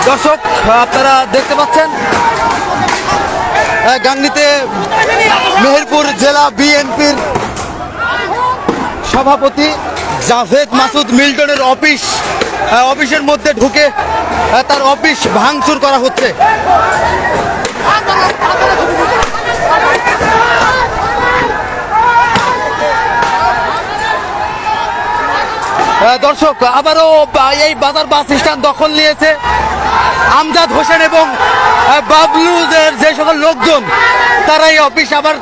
দর্শক আপনারা দেখতে পাচ্ছেন গাংনীতে মেহেরপুর জেলা বিএনপির সভাপতি জাভেদ মাসুদ মিল্টনের অফিসের মধ্যে ঢুকে তার অফিস ভাঙচুর করা হচ্ছে। দর্শক আবারও এই বাজার বাস স্ট্যান্ড দখল নিয়েছে আমজাদ হোসেন এবং বাবলুদের যে সকল লোকজন, তারা এই অফিস আবার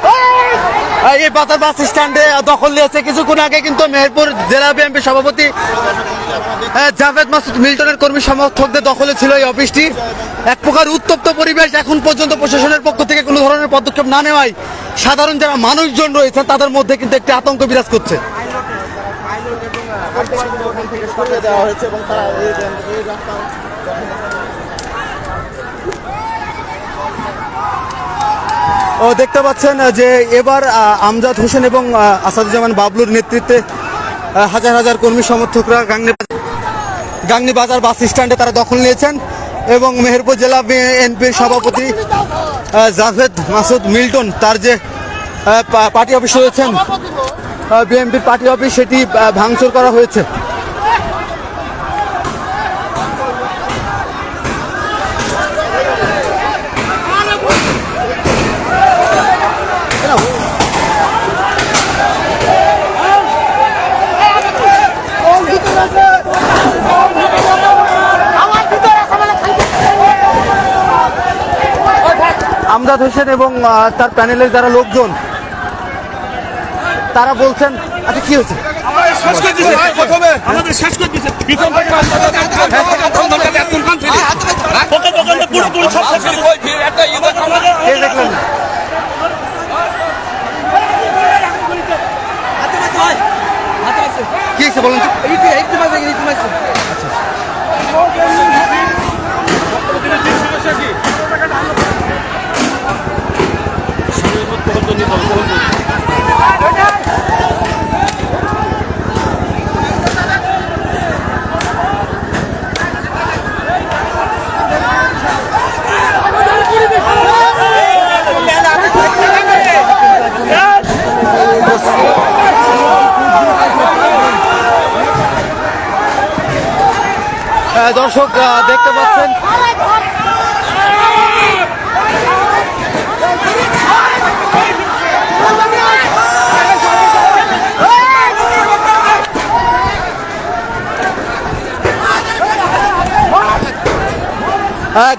এই বাজার বাস স্ট্যান্ডে দখল নিয়েছে। কিছুক্ষণ আগে কিন্তু মেহেরপুর জেলা বিএনপি সভাপতি জাভেদ মাসুদ মিল্টনের কর্মী সমর্থকদের দখলে ছিল এই অফিসটি। এক প্রকার উত্তপ্ত পরিবেশ। এখন পর্যন্ত প্রশাসনের পক্ষ থেকে কোনো ধরনের পদক্ষেপ না নেওয়ায় সাধারণ যারা মানুষজন রয়েছে তাদের মধ্যে কিন্তু একটি আতঙ্ক বিরাজ করছে। দেখতে পাচ্ছেন যে এবার আমজাদ হোসেন এবং আসাদুজ্জামান বাবলুর নেতৃত্বে হাজার হাজার কর্মী সমর্থকরা গাংনী বাজার বাস স্ট্যান্ডে তারা দখল নিয়েছেন এবং মেহেরপুর জেলা বিএনপির সভাপতি জাভেদ মাসুদ মিল্টন তার যে পার্টি অফিস রয়েছেন, বিএনপির পার্টি অফিস, সেটি ভাঙচুর করা হয়েছে। আমজাদ হোসেন এবং তার প্যানেলের যারা লোকজন তারা বলছেন, আচ্ছা কি হচ্ছে? কি হচ্ছে বলুন? দর্শক দেখতে পাচ্ছেন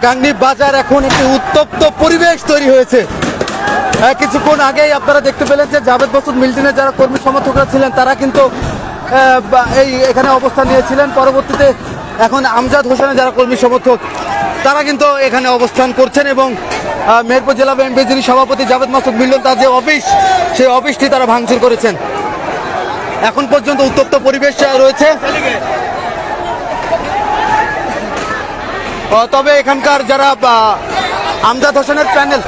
গাংনী বাজার এখন একটি উত্তপ্ত পরিবেশ তৈরি হয়েছে। কিছুক্ষণ আগেই আপনারা দেখতে পেলেন যে জাভেদ মাসুদ মিল্টনের যারা কর্মী সমর্থকরা ছিলেন তারা কিন্তু এখানে অবস্থান নিয়েছিলেন। পরবর্তীতে এখন আমজাদ হোসেনের যারা কর্মী সমর্থক তারা কিন্তু এখানে অবস্থান করছেন এবং মেহেরপুর জেলা বিএনপির যিনি সভাপতি জাভেদ মাসুদ মিল্টন তার যে অফিস, সেই অফিসটি তারা ভাঙচুর করেছেন। এখন পর্যন্ত উত্তপ্ত পরিবেশ রয়েছে। তবে এখানকার যারা আমজাদ হোসেনের প্যানেল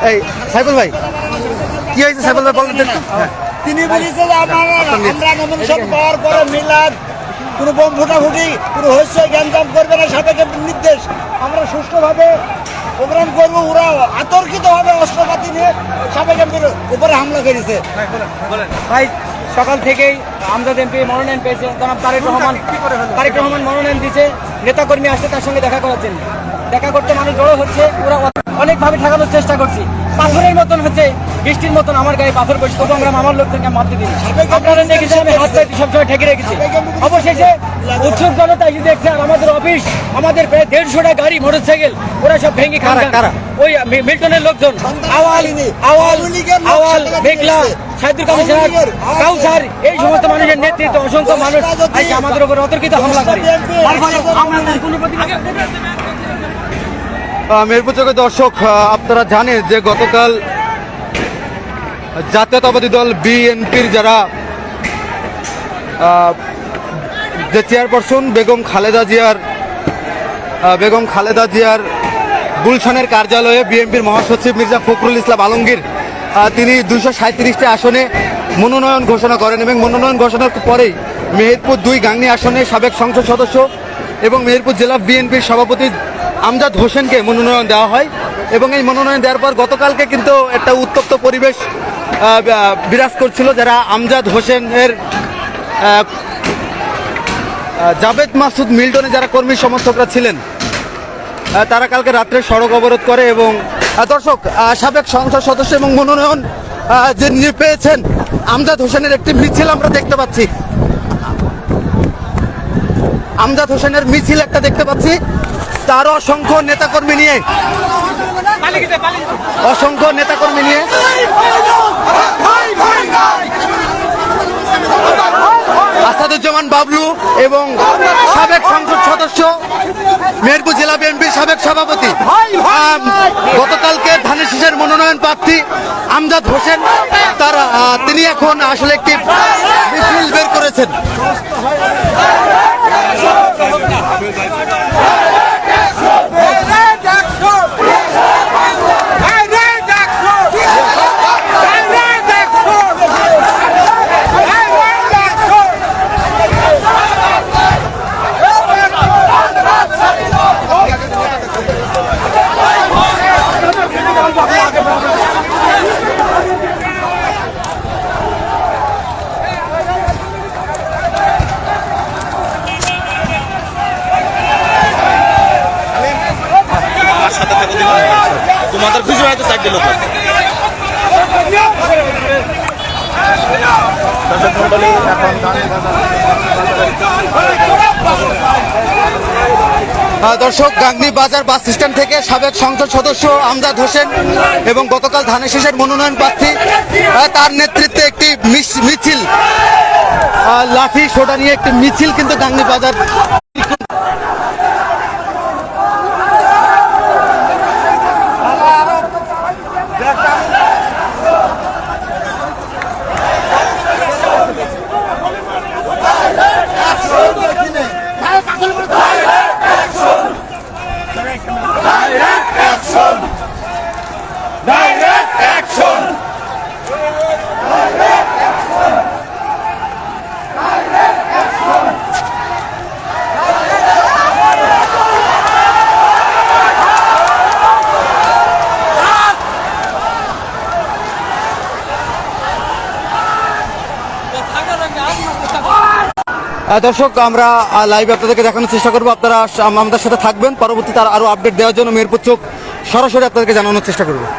এই সাইফুল ভাই কি হয়েছে? সাইফুল ভাই বলেন। তিনি বলেছে যে আমরা নমিনেশন পাওয়ার পরে মিলাদ কোনো বোম ফুটাফুটি কোনো হচ্ছে গ্যাঞ্জাম করবে না, সাবেক নির্দেশ। আমরা সুষ্ঠুভাবে প্রোগ্রাম করবো। ওরা আতর্কিতভাবে অস্ত্রপাতি নিয়ে সাবেক এমপির উপরে হামলা করেছে। ভাই সকাল থেকেই আমজাদ এমপি মনোনয়ন পেয়েছে, জনাব তারেক রহমান মনোনয়ন দিয়েছে। নেতাকর্মী আসছে তার সঙ্গে দেখা করার জন্য, দেখা করতে মানুষ জড়ো হচ্ছে। ওরা অনেকভাবে ঠেকানোর চেষ্টা করছি। পাথরের মতন হচ্ছে, বৃষ্টির মতন আমার গায়ে পাথর পড়ছে, তবু আমরা মামার লোকজনকে মারতে দিই। আপনারা দেখেছেন আমি হাত পায়ে সবসময় ঠেকে রেখেছি। অবশেষে উৎসুক জনতা এসে দেখছে আর আমাদের অফিস, আমাদের প্রায় 150টা গাড়ি মোটরসাইকেল ওরা সব ভেঙে কারা? ওই মিল্টনের লোকজন, আওয়াল মেঘলা, সাইদুল কমিশনার, কাউসার, এই সমস্ত মানুষের নেতৃত্বে অসংখ্য মানুষ আজকে আমাদের উপর অতর্কিত হামলা করে। তার ফলে আমরা কোনো প্রতিবাদ মেহেরপুর চোখে দর্শক, আপনারা জানেন যে গতকাল জাতীয়তাবাদী দল বিএনপির যারা যে চেয়ারপারসন বেগম খালেদা জিয়ার গুলশানের কার্যালয়ে বিএনপির মহাসচিব মির্জা ফখরুল ইসলাম আলমগীর তিনি 237টি আসনে মনোনয়ন ঘোষণা করেন এবং মনোনয়ন ঘোষণার পরেই মেহেরপুর 2 গাংনী আসনে সাবেক সংসদ সদস্য এবং মেহেরপুর জেলা বিএনপির সভাপতি আমজাদ হোসেনকে মনোনয়ন দেওয়া হয়। এবং এই মনোনয়ন দেওয়ার পর গতকালকে কিন্তু একটা উত্তপ্ত পরিবেশ বিরাজ করছিল। যারা আমজাদ হোসেনের জাভেদ মাসুদ মিল্টনে যারা কর্মী সমর্থকরা ছিলেন তারা কালকে রাত্রে সড়ক অবরোধ করে এবং দর্শক সাবেক সংসদ সদস্য এবং মনোনয়ন যে পেয়েছেন আমজাদ হোসেনের একটি মিছিল আমরা দেখতে পাচ্ছি। আমজাদ হোসেনের মিছিল একটা দেখতে পাচ্ছি, তার অসংখ্য নেতাকর্মী নিয়ে আসাদুজ্জামান বাবলু এবং সাবেক সংসদ সদস্য মেহেরপুর জেলা বিএনপির সাবেক সভাপতি গতকালকে ধানের শীষের মনোনয়ন প্রার্থী আমজাদ হোসেন তিনি এখন আসলে একটি মিছিল বের করেছেন। তোমাদের খুশি হয়তো চাকরি লোক দর্শক, গাংনী বাজার বাস স্ট্যান্ড থেকে সাবেক সংসদ সদস্য আমজাদ হোসেন এবং গতকাল ধানের শীষের মনোনয়ন প্রার্থী তার নেতৃত্বে একটি মিছিল, লাঠি সোটা নিয়ে একটি মিছিল কিন্তু গাংনী বাজার দর্শক, আমরা লাইভে আপনাদেরকে দেখানোর চেষ্টা করবো। আপনারা আমাদের সাথে থাকবেন, পরবর্তীতে আরো আপডেট দেওয়ার জন্য মেহেরপুর চোখ সরাসরি আপনাদেরকে জানানোর চেষ্টা করবো।